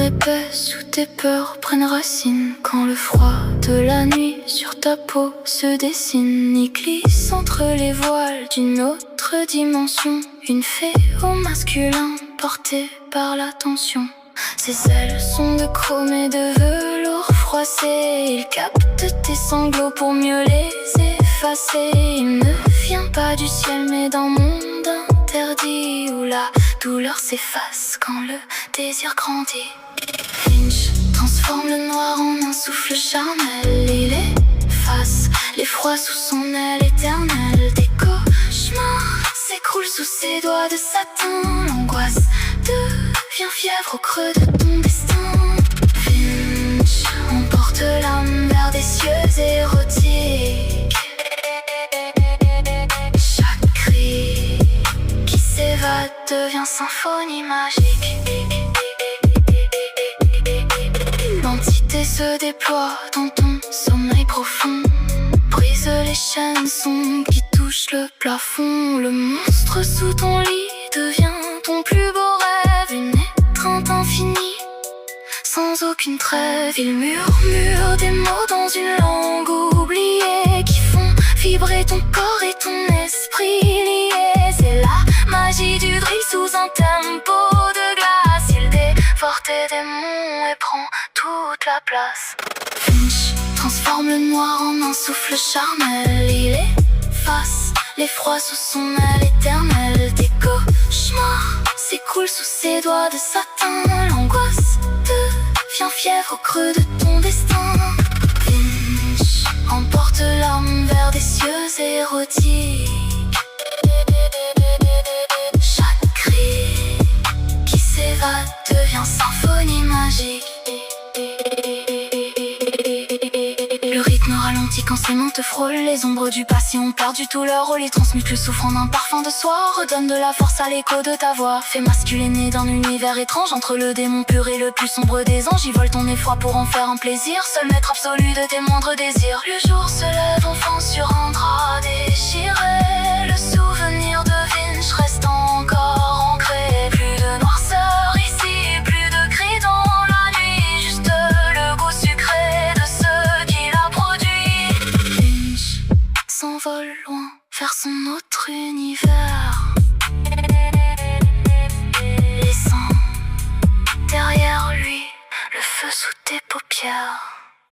épaisse où tes peurs prennent racine. Quand le froid de la nuit sur ta peau se dessine, y glisse entre les voiles d'une autre dimension. Une fée au masculin portée par la tension. Ses ailes sont de chrome et de velours froissé. Il capte tes sanglots pour mieux les effacer. Il ne vient pas du ciel mais d'un monde interdit où la douleur s'efface quand le désir grandit. Finch transforme le noir en un souffle charnel. Il efface l'effroi sous son aile éternelle. Des cauchemars s'écroulent sous ses doigts de satin. L'angoisse devient fièvre au creux de ton destin. Finch emporte l'âme vers des cieux érotiques. Chaque cri qui s'évade devient symphonie magique. L'entité se déploie dans ton sommeil profond. Brise les chaînes sombres qui touchent le plafond. Le monstre sous ton lit devient ton plus beau rêve. Une étreinte infinie, sans aucune trêve. Il murmure des mots dans une langue oubliée qui font vibrer ton corps et ton esprit liés. C'est la magie du drill sous un tempo de glace. Il dévore tes démons et prend toute la place. Finch transforme le noir en un souffle charnel. Il efface l'effroi sous son aile éternelle. Des cauchemars s'écroulent sous ses doigts de satin. L'angoisse devient fièvre au creux de ton destin. Finch emporte l'âme vers des cieux érotiques. Chaque cri qui s'évade devient symphonie magique. Le rythme ralentit quand ses mains te frôlent. Les ombres du passé ont perdu tout leur rôle. Ils transmutent le souffle en un parfum de soie. Redonne de la force à l'écho de ta voix. Fait masculin né d'un univers étrange. Entre le démon pur et le plus sombre des anges. Ils volent ton effroi pour en faire un plaisir. Seul maître absolu de tes moindres désirs. Le jour se lève enfin sur un drap déchiré. Le souvenir de Finch reste encore ancré. Plus de noirceur ici, plus de cris dans la nuit. Juste le goût sucré de ce qu'il a produit. Finch s'envole loin vers son autre univers, laissant derrière lui le feu sous tes paupières.